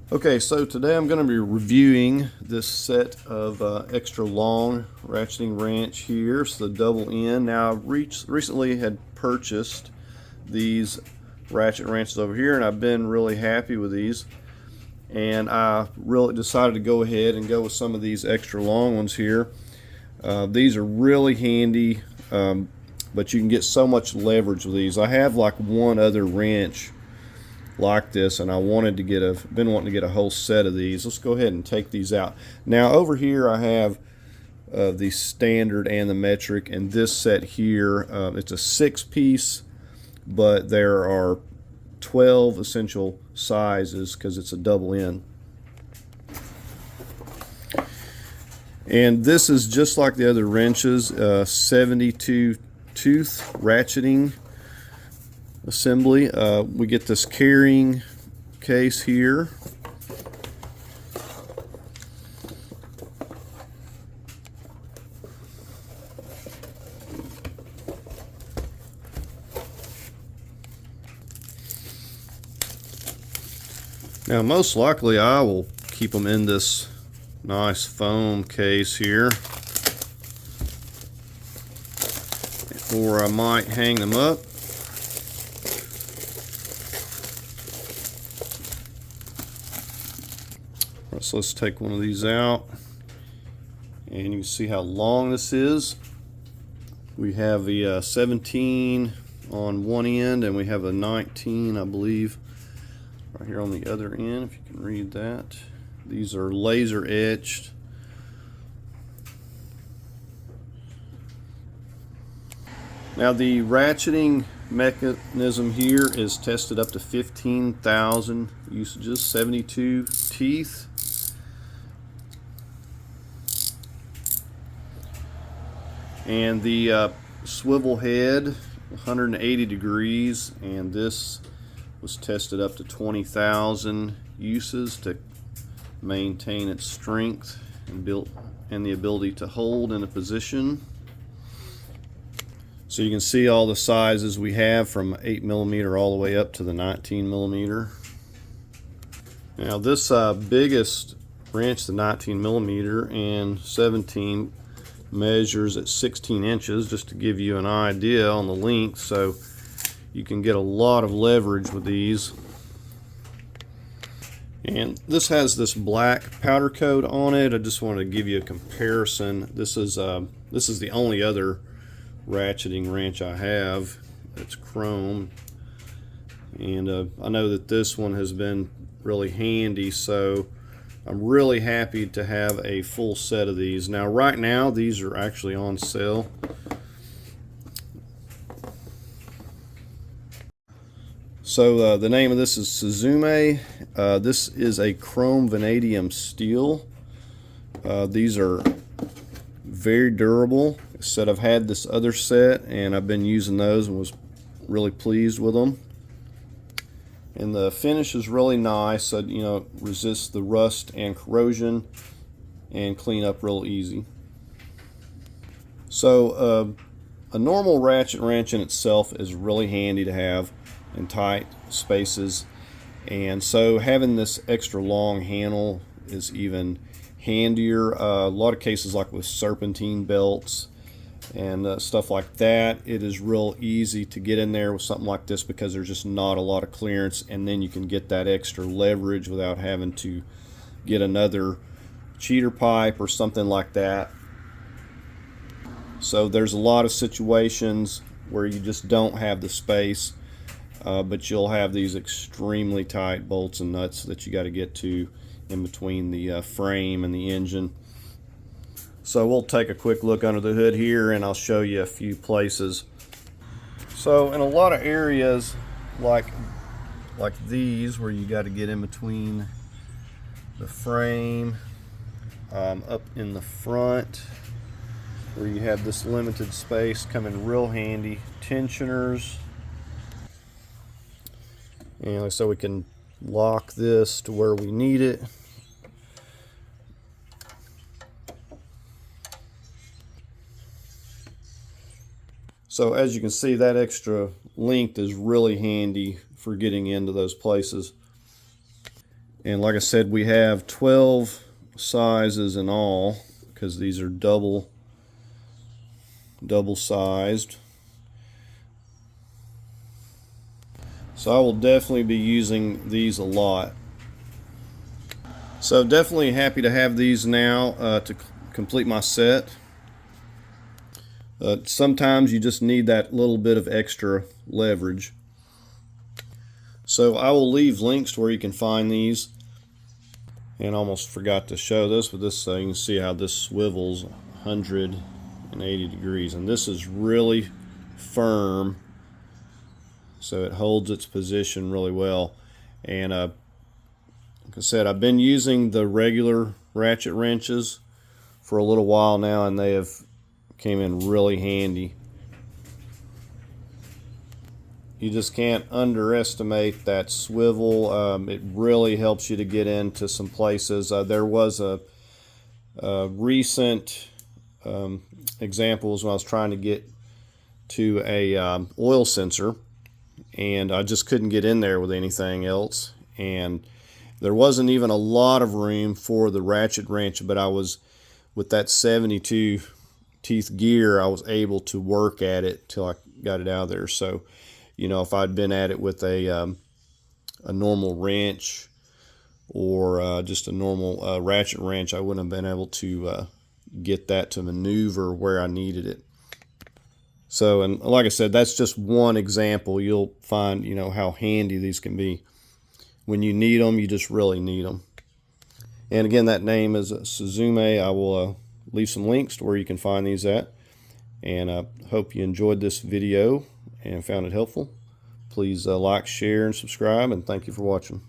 Okay, so today I'm going to be reviewing this set of extra long ratcheting wrench here. It's the double end. Now I recently had purchased these ratchet wrenches over here, and I've been really happy with these. And I really decided to go ahead and go with some of these extra long ones here. These are really handy, but you can get so much leverage with these. I have like one other wrench like this, and I wanted to been wanting to get a whole set of these. Let's go ahead and take these out. Now over here I have the standard and the metric, and this set here, it's a 6-piece, but there are 12 essential sizes because it's a double end. And this is just like the other wrenches, 72 tooth ratcheting assembly. We get this carrying case here. Now most likely I will keep them in this nice foam case here, or I might hang them up. So let's take one of these out, and you can see how long this is. We have the 17 on one end, and we have a 19, I believe, right here on the other end, if you can read that. These are laser etched. Now the ratcheting mechanism here is tested up to 15,000 usages, 72 teeth. And the swivel head, 180 degrees, and this was tested up to 20,000 uses to maintain its strength and the ability to hold in a position. So you can see all the sizes we have from 8mm all the way up to the 19mm. Now this biggest wrench, the 19mm and 17, measures at 16 inches, just to give you an idea on the length, so you can get a lot of leverage with these. And this has this black powder coat on it. I just wanted to give you a comparison. This is the only other ratcheting wrench I have. It's chrome, and I know that this one has been really handy, so I'm really happy to have a full set of these. Now right now these are actually on sale. So the name of this is Suzume. This is a chrome vanadium steel. These are very durable. I said I've had this other set and I've been using those and was really pleased with them. And the finish is really nice, so resists the rust and corrosion and clean up real easy. So a normal ratchet wrench in itself is really handy to have in tight spaces, and so having this extra long handle is even handier. A lot of cases, like with serpentine belts and stuff like that, it is real easy to get in there with something like this because there's just not a lot of clearance, and then you can get that extra leverage without having to get another cheater pipe or something like that. So there's a lot of situations where you just don't have the space, but you'll have these extremely tight bolts and nuts that you got to get to in between the frame and the engine. So we'll take a quick look under the hood here, and I'll show you a few places. So in a lot of areas like these, where you got to get in between the frame, up in the front where you have this limited space, come in real handy. Tensioners, and so we can lock this to where we need it. So as you can see, that extra length is really handy for getting into those places. And like I said, we have 12 sizes in all, because these are double sized. So I will definitely be using these a lot. So definitely happy to have these now to complete my set. Sometimes you just need that little bit of extra leverage. So I will leave links to where you can find these. And I almost forgot to show this, but this you can see how this swivels 180 degrees. And this is really firm, so it holds its position really well. And like I said, I've been using the regular ratchet wrenches for a little while now, and they have came in really handy. You just can't underestimate that swivel. It really helps you to get into some places. There was a recent examples when I was trying to get to a oil sensor, and I just couldn't get in there with anything else, and there wasn't even a lot of room for the ratchet wrench, but I was, with that 72 teeth gear, I was able to work at it till I got it out of there. So, you know, if I'd been at it with a normal wrench or just a normal ratchet wrench, I wouldn't have been able to get that to maneuver where I needed it. So, and like I said, that's just one example. You'll find, you know, how handy these can be. When you need them, you just really need them. And again, that name is Suzume. I will leave some links to where you can find these at. And I hope you enjoyed this video and found it helpful. Please like, share, and subscribe, and thank you for watching.